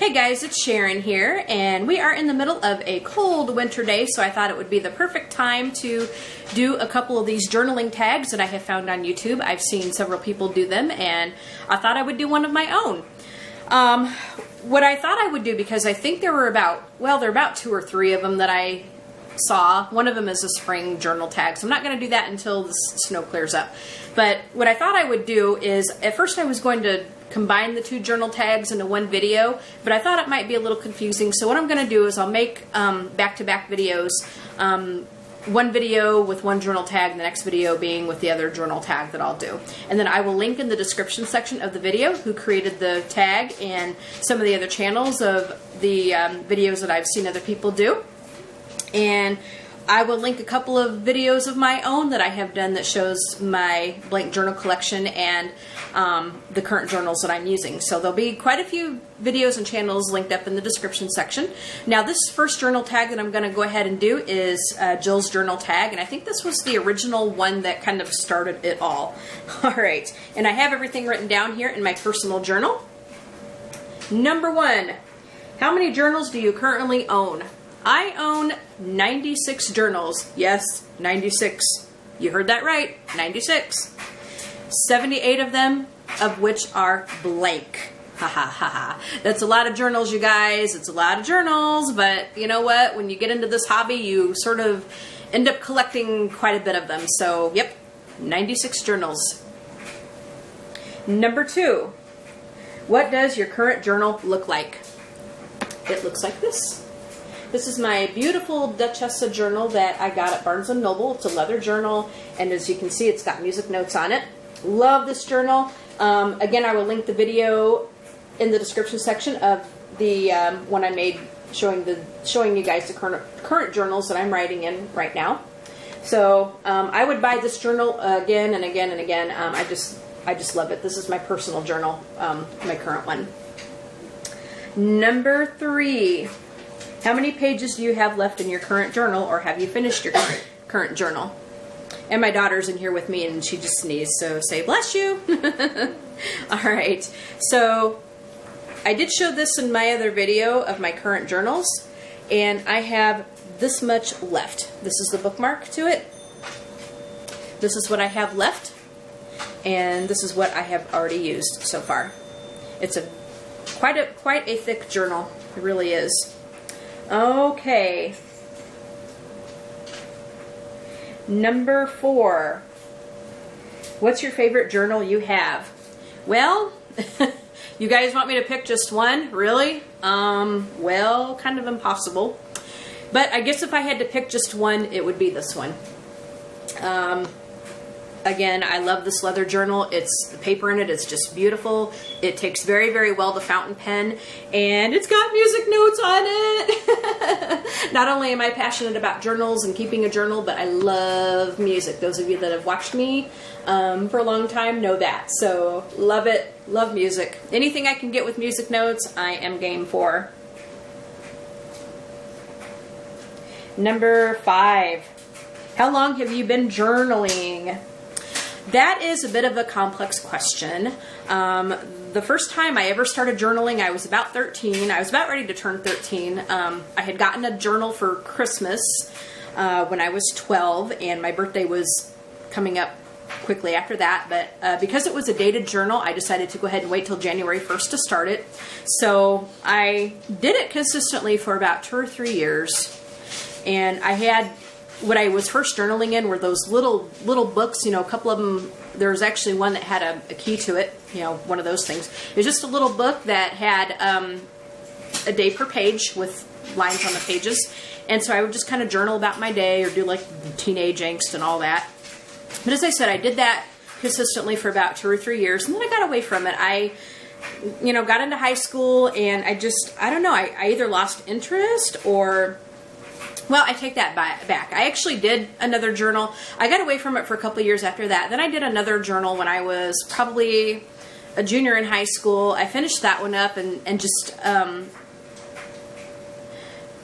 Hey guys, it's Sharon here, and we are in the middle of a cold winter day, so I thought it would be the perfect time to do a couple of these journaling tags that I have found on YouTube. I've seen several people do them, and I thought I would do one of my own. What I thought I would do, because I think there are about 2 or 3 of them that I saw. One of them is a spring journal tag, so I'm not going to do that until the snow clears up. But what I thought I would do is, at first I was going to combine the 2 journal tags into one video, but I thought it might be a little confusing. So what I'm going to do is I'll make back-to-back videos, one video with one journal tag, the next video being with the other journal tag that I'll do. And then I will link in the description section of the video who created the tag and some of the other channels of the videos that I've seen other people do. And I will link a couple of videos of my own that I have done that shows my blank journal collection and the current journals that I'm using. So there'll be quite a few videos and channels linked up in the description section. Now this first journal tag that I'm going to go ahead and do is Jill's journal tag, and I think this was the original one that kind of started it all. Alright, and I have everything written down here in my personal journal. Number 1, how many journals do you currently own? I own 96 journals. Yes, 96. You heard that right, 96. 78 of them, of which are blank. Ha ha ha ha. That's a lot of journals, you guys. It's a lot of journals, but you know what? When you get into this hobby, you sort of end up collecting quite a bit of them. So, yep, 96 journals. Number 2, what does your current journal look like? It looks like this. This is my beautiful Duchessa journal that I got at Barnes & Noble. It's a leather journal, and as you can see, it's got music notes on it. Love this journal. Again, I will link the video in the description section of the one I made showing you guys the current journals that I'm writing in right now. So I would buy this journal again and again and again. I just love it. This is my personal journal, my current one. Number 3. How many pages do you have left in your current journal, or have you finished your current journal? And my daughter's in here with me, and she just sneezed, so say bless you. Alright, so I did show this in my other video of my current journals, and I have this much left. This is the bookmark to it. This is what I have left, and this is what I have already used so far. It's quite a thick journal. It really is. Okay. Number 4. What's your favorite journal you have? Well, you guys want me to pick just one? Really? Well, kind of impossible. But I guess if I had to pick just one, it would be this one. Again, I love this leather journal. It's the paper in it. It's just beautiful. It takes very, very well the fountain pen, and it's got music notes on it. Not only am I passionate about journals and keeping a journal, but I love music. Those of you that have watched me for a long time know that. So love it. Love music. Anything I can get with music notes, I am game for. Number 5. How long have you been journaling? That is a bit of a complex question. The first time I ever started journaling, I was about 13. I was about ready to turn 13. I had gotten a journal for Christmas when I was 12, and my birthday was coming up quickly after that. But because it was a dated journal, I decided to go ahead and wait till January 1st to start it. So I did it consistently for about 2 or 3 years. And I had, what I was first journaling in were those little books, you know, a couple of them. There was actually one that had a key to it, you know, one of those things. It was just a little book that had a day per page with lines on the pages. And so I would just kind of journal about my day or do like teenage angst and all that. But as I said, I did that consistently for about 2 or 3 years, and then I got away from it. I, you know, got into high school, and I don't know, I either lost interest or... Well, I take that back. I actually did another journal. I got away from it for a couple of years after that. Then I did another journal when I was probably a junior in high school. I finished that one up and just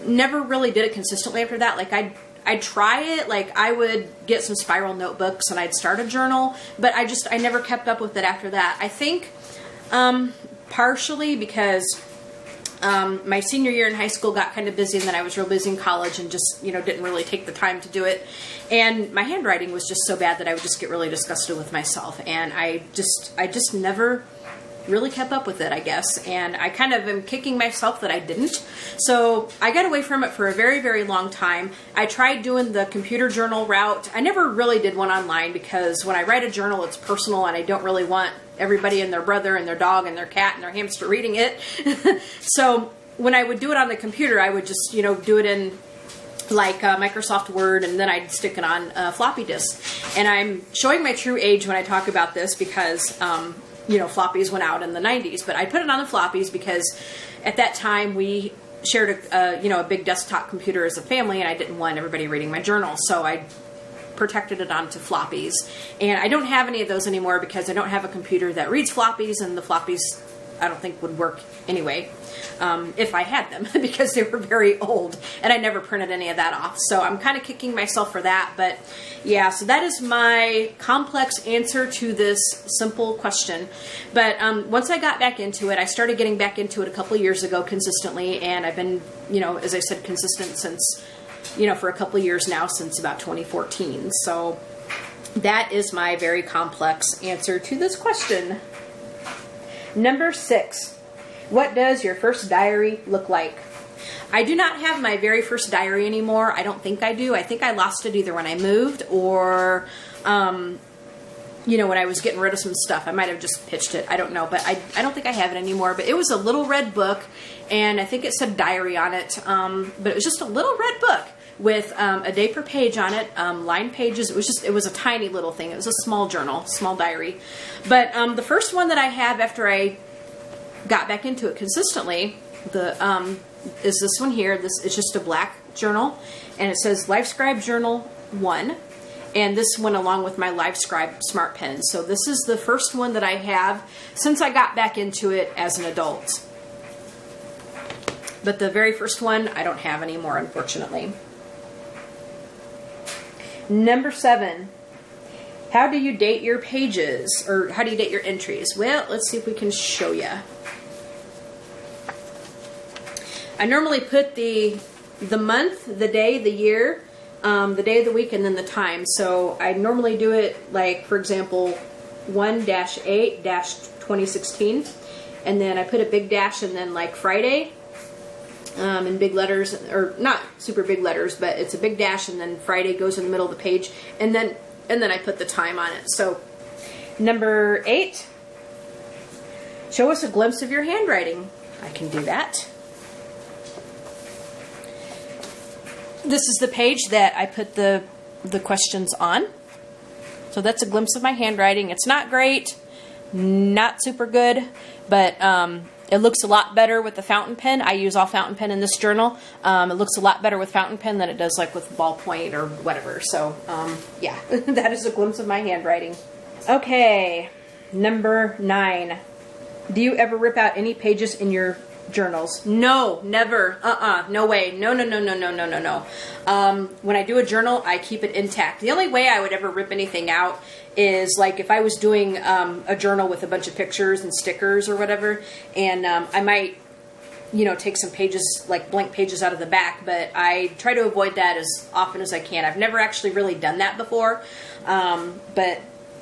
never really did it consistently after that. Like I'd try it. Like I would get some spiral notebooks and I'd start a journal, but I never kept up with it after that. I think partially because My senior year in high school got kind of busy, and then I was real busy in college and just, didn't really take the time to do it. And my handwriting was just so bad that I would just get really disgusted with myself. And I just never really kept up with it, I guess. And I kind of am kicking myself that I didn't. So I got away from it for a very, very long time. I tried doing the computer journal route. I never really did one online because when I write a journal, it's personal and I don't really want everybody and their brother and their dog and their cat and their hamster reading it. So when I would do it on the computer, I would just, do it in like Microsoft Word, and then I'd stick it on floppy disk. And I'm showing my true age when I talk about this because floppies went out in the 90s, but I put it on the floppies because at that time we shared a big desktop computer as a family, and I didn't want everybody reading my journal, so I protected it onto floppies. And I don't have any of those anymore because I don't have a computer that reads floppies, and the floppies I don't think would work anyway if I had them because they were very old and I never printed any of that off. So I'm kind of kicking myself for that. But yeah, so that is my complex answer to this simple question. But once I got back into it, I started getting back into it a couple of years ago consistently, and I've been, as I said, consistent since, for a couple of years now, since about 2014. So that is my very complex answer to this question. Number 6. What does your first diary look like? I do not have my very first diary anymore. I don't think I do. I think I lost it either when I moved or, when I was getting rid of some stuff. I might have just pitched it. I don't know. But I don't think I have it anymore. But it was a little red book, and I think it said diary on it. But it was just a little red book with a day per page on it, line pages. It was a tiny little thing. It was a small journal, small diary. But the first one that I have after I got back into it consistently, is this one here. This is just a black journal, and it says LiveScribe Journal 1, and this went along with my LiveScribe Smart Pen. So this is the first one that I have since I got back into it as an adult. But the very first one I don't have anymore, unfortunately. Number 7. How do you date your pages? Or how do you date your entries? Well, let's see if we can show you. I normally put the month, the day, the year, the day of the week, and then the time. So I normally do it like, for example, 1-8-2016. And then I put a big dash and then like Friday in big letters, or not super big letters, but it's a big dash, and then Friday goes in the middle of the page. And then I put the time on it. So number 8, show us a glimpse of your handwriting. I can do that. This is the page that I put the questions on. So that's a glimpse of my handwriting. It's not great, not super good, but it looks a lot better with the fountain pen. I use all fountain pen in this journal. It looks a lot better with fountain pen than it does like with ballpoint or whatever. So yeah, that is a glimpse of my handwriting. Okay, number 9. Do you ever rip out any pages in your journals? No, never. No way. No. When I do a journal, I keep it intact. The only way I would ever rip anything out is like if I was doing a journal with a bunch of pictures and stickers or whatever, and I might, take some pages, like blank pages out of the back, but I try to avoid that as often as I can. I've never actually really done that before, but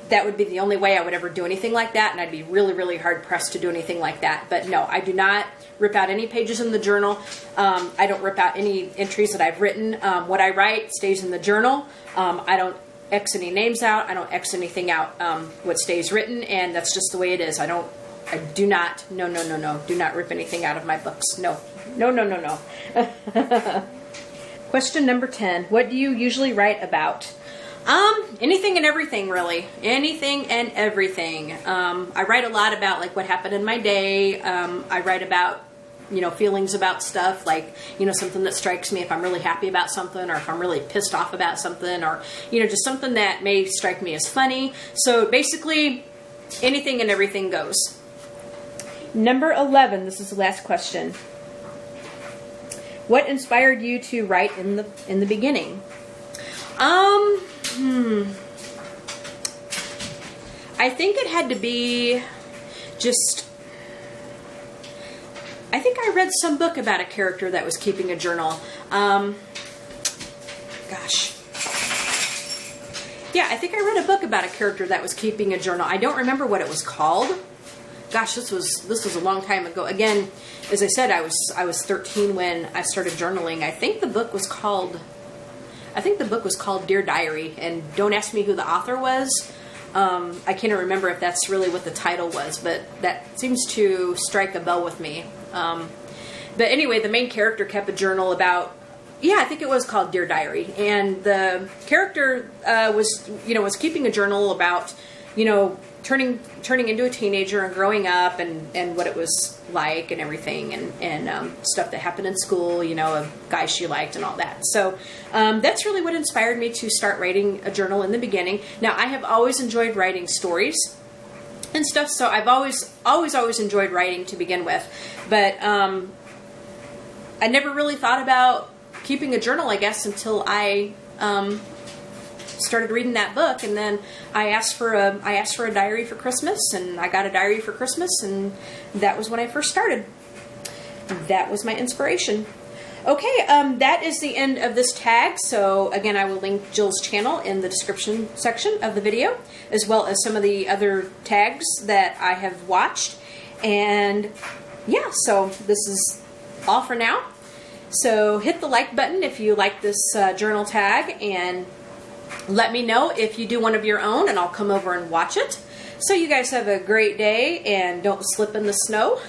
that would be the only way I would ever do anything like that, and I'd be really, really hard pressed to do anything like that. But no, I do not rip out any pages in the journal. I don't rip out any entries that I've written. What I write stays in the journal. I don't X any names out. I don't X anything out. What stays written, and that's just the way it is. I do not, do not rip anything out of my books. No. Question number 10. What do you usually write about? Anything and everything, really. Anything and everything. I write a lot about like what happened in my day. I write about, feelings about stuff, like, something that strikes me if I'm really happy about something, or if I'm really pissed off about something, or, just something that may strike me as funny. So basically, anything and everything goes. Number 11, this is the last question. What inspired you to write in the beginning? I think it had to be just I think I read some book about a character that was keeping a journal. Gosh. Yeah, I think I read a book about a character that was keeping a journal. I don't remember what it was called. Gosh, this was a long time ago. Again, as I said, I was 13 when I started journaling. I think the book was called Dear Diary, and don't ask me who the author was. I can't remember if that's really what the title was, but that seems to strike a bell with me. But anyway, the main character kept a journal about, yeah, I think it was called Dear Diary, and the character was keeping a journal about, turning into a teenager and growing up and what it was like and everything and stuff that happened in school, a guy she liked and all that. So that's really what inspired me to start writing a journal in the beginning. Now, I have always enjoyed writing stories and stuff, so I've always enjoyed writing to begin with, but I never really thought about keeping a journal, I guess, until I started reading that book, and then I asked for a diary for Christmas, and I got a diary for Christmas, and that was when I first started. That was my inspiration. Okay, that is the end of this tag. So again, I will link Jill's channel in the description section of the video, as well as some of the other tags that I have watched. And yeah, so this is all for now. So hit the like button if you like this journal tag, and let me know if you do one of your own, and I'll come over and watch it. So you guys have a great day, and don't slip in the snow.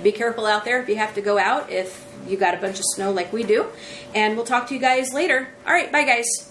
Be careful out there if you have to go out, if you got a bunch of snow like we do. And we'll talk to you guys later. All right, bye guys.